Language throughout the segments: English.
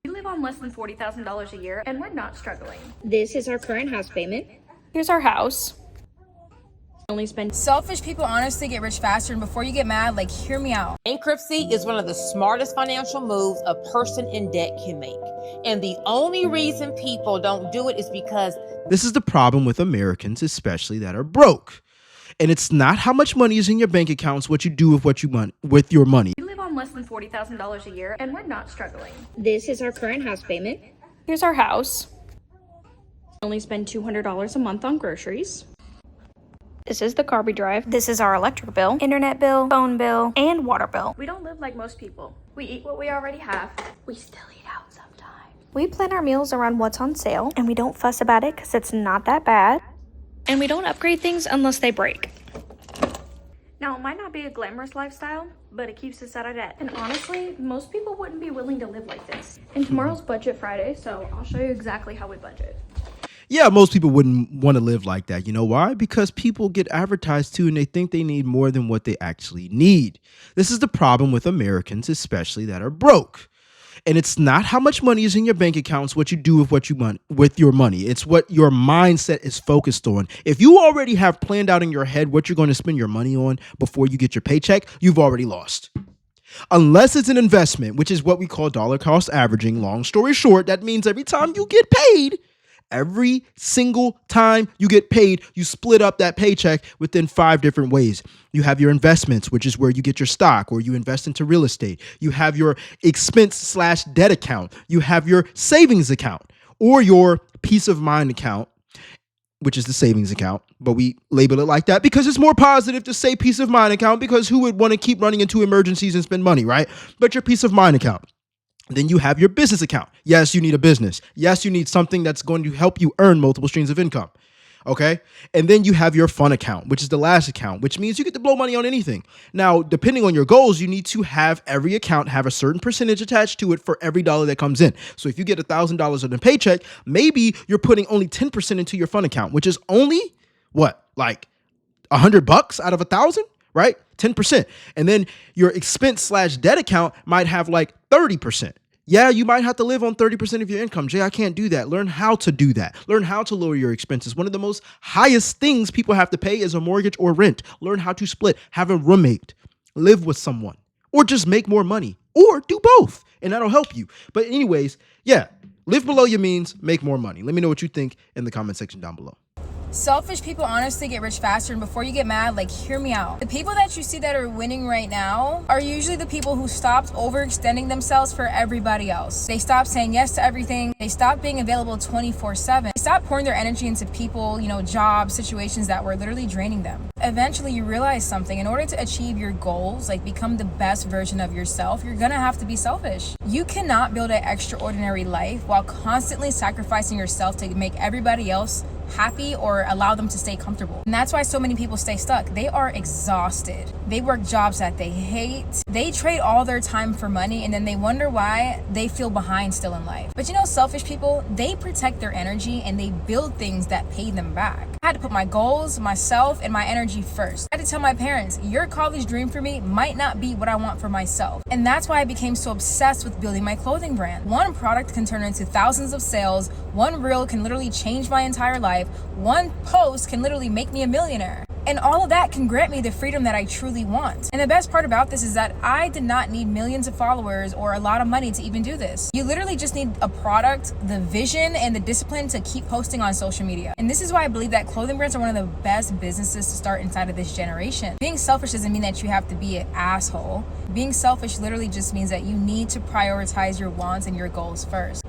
We live on less than $40,000 a year, and we're not struggling. This is our current house payment. Here's our house. Only spend. Selfish people honestly get rich faster, and before you get mad, like, hear me out. Bankruptcy is one of the smartest financial moves a person in debt can make. And the only reason people don't do it is because this is the problem with Americans, especially that are broke. And it's not how much money is in your bank account, it's what you do with your money. We live on less than $40,000 a year, and we're not struggling. This is our current house payment. Here's our house. Only spend $200 a month on groceries. This is the car we drive. This is our electric bill, internet bill, phone bill, and water bill. We don't live like most people. We eat what we already have. We still eat out sometimes. We plan our meals around what's on sale, and we don't fuss about it because it's not that bad. And we don't upgrade things unless they break. Now, it might not be a glamorous lifestyle, but it keeps us out of debt. And honestly, most people wouldn't be willing to live like this. And tomorrow's Budget Friday, so I'll show you exactly how we budget. Yeah, most people wouldn't want to live like that. You know why? Because people get advertised to and they think they need more than what they actually need. This is the problem with Americans, especially that are broke. And it's not how much money is in your bank account, it's what you do with your money. It's what your mindset is focused on. If you already have planned out in your head what you're going to spend your money on before you get your paycheck, you've already lost. Unless it's an investment, which is what we call dollar cost averaging. Long story short, that means every time you get paid, every single time you get paid, you split up that paycheck within 5 different ways. You have your investments, which is where you get your stock or you invest into real estate. You have your expense/debt account. You have your savings account or your peace of mind account, which is the savings account. But we label it like that because it's more positive to say peace of mind account, because who would want to keep running into emergencies and spend money, right? But your peace of mind account. Then you have your business account. Yes, you need a business. Yes, you need something that's going to help you earn multiple streams of income. Okay. And then you have your fun account, which is the last account, which means you get to blow money on anything. Now, depending on your goals, you need to have every account have a certain percentage attached to it for every dollar that comes in. So if you get $1,000 in a paycheck, maybe you're putting only 10% into your fun account, which is only what, like $100 out of 1,000, right? 10%. And then your expense/debt account might have like 30%. Yeah, you might have to live on 30% of your income. Jay, I can't do that. Learn how to do that. Learn how to lower your expenses. One of the most highest things people have to pay is a mortgage or rent. Learn how to split, have a roommate, live with someone, or just make more money, or do both, and that'll help you. But anyways, yeah, live below your means, make more money. Let me know what you think in the comment section down below. Selfish people honestly get rich faster, and before you get mad, like, hear me out. The people that you see that are winning right now are usually the people who stopped overextending themselves for everybody else. They stopped saying yes to everything. They stopped being available 24/7. They stopped pouring their energy into people, jobs, situations that were literally draining them. Eventually you realize something. In order to achieve your goals, like become the best version of yourself, you're gonna have to be selfish. You cannot build an extraordinary life while constantly sacrificing yourself to make everybody else happy or allow them to stay comfortable. And that's why so many people stay stuck. They are exhausted. They work jobs that they hate. They trade all their time for money, and then they wonder why they feel behind still in life. But selfish people, they protect their energy and they build things that pay them back. I had to put my goals, myself, and my energy first. I had to tell my parents, your college dream for me might not be what I want for myself. And that's why I became so obsessed with building my clothing brand. One product can turn into thousands of sales. One reel can literally change my entire life. One post can literally make me a millionaire. And all of that can grant me the freedom that I truly want. And the best part about this is that I did not need millions of followers or a lot of money to even do this. You literally just need a product, the vision, and the discipline to keep posting on social media. And this is why I believe that clothing brands are one of the best businesses to start inside of this generation. Being selfish doesn't mean that you have to be an asshole. Being selfish literally just means that you need to prioritize your wants and your goals first.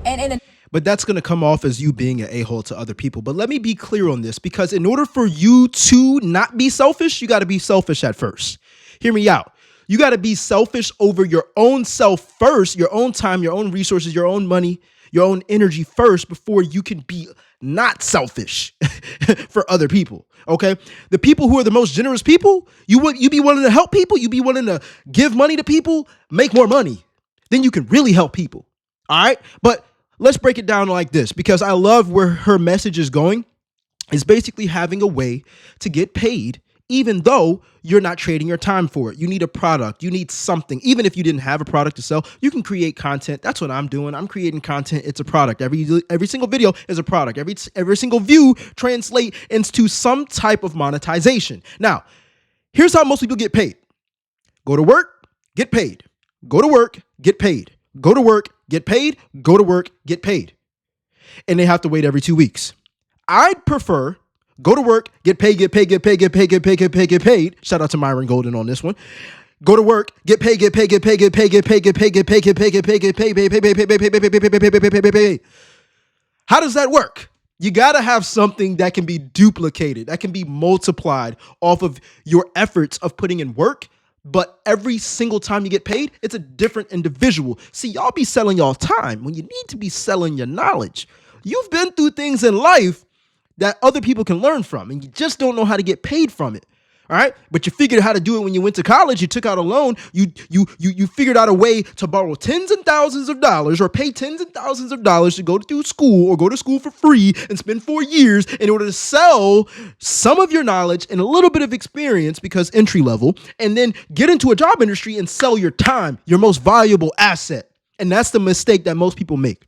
But that's going to come off as you being an a-hole to other people. But let me be clear on this, because in order for you to not be selfish, you got to be selfish at first. Hear me out. You got to be selfish over your own self first, your own time, your own resources, your own money, your own energy first, before you can be not selfish for other people. Okay. The people who are the most generous people, you be willing to help people. You be willing to give money to people, make more money. Then you can really help people. All right. But let's break it down like this, because I love where her message is going. Is basically having a way to get paid even though you're not trading your time for it. You need a product. You need something. Even if you didn't have a product to sell, you can create content. That's what I'm doing. I'm creating content. It's a product. Every single video is a product. Every single view translate into some type of monetization. Now, here's how most people get paid. Go to work, get paid. Go to work, get paid. Go to work, get paid. Go to work, get paid. And they have to wait every 2 weeks. I'd prefer go to work, get paid, get paid, get paid, get paid, get paid, get paid, get paid. Shout out to Myron Golden on this one. Go to work, get paid, get paid, get paid, get paid, get paid, get paid, get paid, get paid, get paid, get paid, pay, pay, pay, pay, pay, pay, pay, pay, pay, pay, pay, pay, pay. How does that work? You got to have something that can be duplicated, that can be multiplied off of your efforts of putting in work. But every single time you get paid, it's a different individual. See, y'all be selling y'all time when you need to be selling your knowledge. You've been through things in life that other people can learn from, and you just don't know how to get paid from it. All right. But you figured out how to do it when you went to college. You took out a loan. You figured out a way to borrow tens and thousands of dollars or pay tens and thousands of dollars to go to school or go to school for free and spend 4 years in order to sell some of your knowledge and a little bit of experience because entry level, and then get into a job industry and sell your time, your most valuable asset. And that's the mistake that most people make.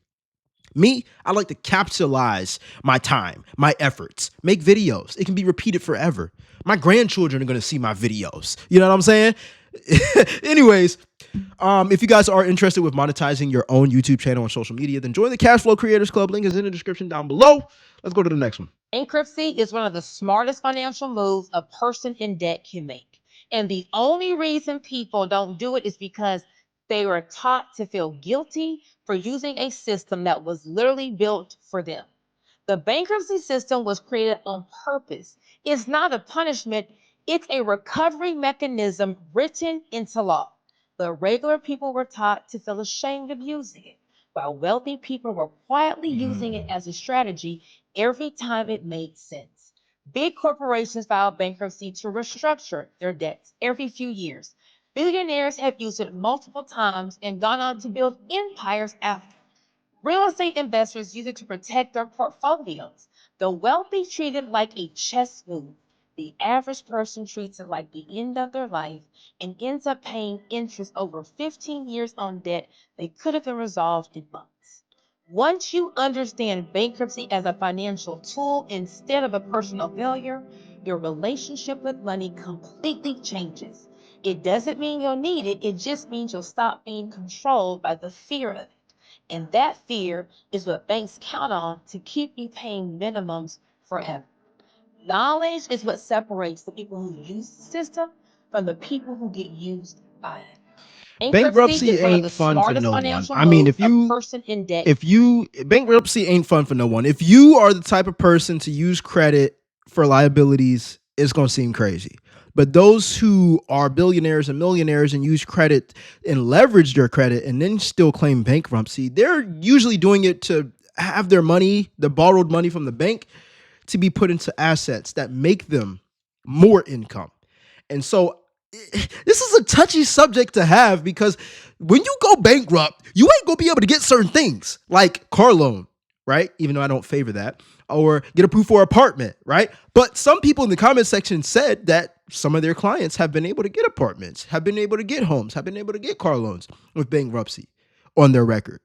Me, I like to capitalize my time, my efforts, make videos. It can be repeated forever. My grandchildren are going to see my videos. You know what I'm saying? Anyways, if you guys are interested with monetizing your own YouTube channel on social media, then join the Cash Flow Creators Club. Link is in the description down below. Let's go to the next one. Bankruptcy is one of the smartest financial moves a person in debt can make. And the only reason people don't do it is because they were taught to feel guilty for using a system that was literally built for them. The bankruptcy system was created on purpose. It's not a punishment, it's a recovery mechanism written into law. The regular people were taught to feel ashamed of using it, while wealthy people were quietly using it as a strategy every time it made sense. Big corporations filed bankruptcy to restructure their debts every few years. Billionaires have used it multiple times and gone on to build empires after. Real estate investors use it to protect their portfolios. The wealthy treat it like a chess move. The average person treats it like the end of their life and ends up paying interest over 15 years on debt they could have been resolved in months. Once you understand bankruptcy as a financial tool instead of a personal failure, your relationship with money completely changes. It doesn't mean you'll need it, it just means you'll stop being controlled by the fear of it. And that fear is what banks count on to keep you paying minimums forever. Knowledge is what separates the people who use the system from the people who get used by it. Bankruptcy Is one of ain't the fun for smartest no one. financial I mean, moves a person in debt. Bankruptcy ain't fun for no one. If you are the type of person to use credit for liabilities, it's going to seem crazy. But those who are billionaires and millionaires and use credit and leverage their credit and then still claim bankruptcy, they're usually doing it to have their money, the borrowed money from the bank, to be put into assets that make them more income. And so this is a touchy subject to have because when you go bankrupt, you ain't gonna be able to get certain things like car loan, right? Even though I don't favor that, or get approved for an apartment, right? But some people in the comment section said that some of their clients have been able to get apartments, have been able to get homes, have been able to get car loans with bankruptcy on their record.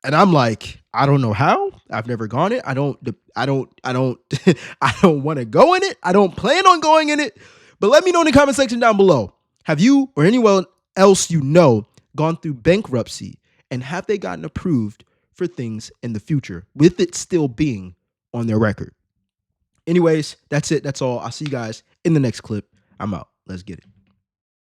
And I'm like, I don't know how. I've never gone it. I don't I don't want to go in it. I don't plan on going in it. But let me know in the comment section down below. Have you or anyone else you know gone through bankruptcy, and have they gotten approved for things in the future with it still being on their record? Anyways, that's it. That's all. I'll see you guys in the next clip. I'm out. Let's get it.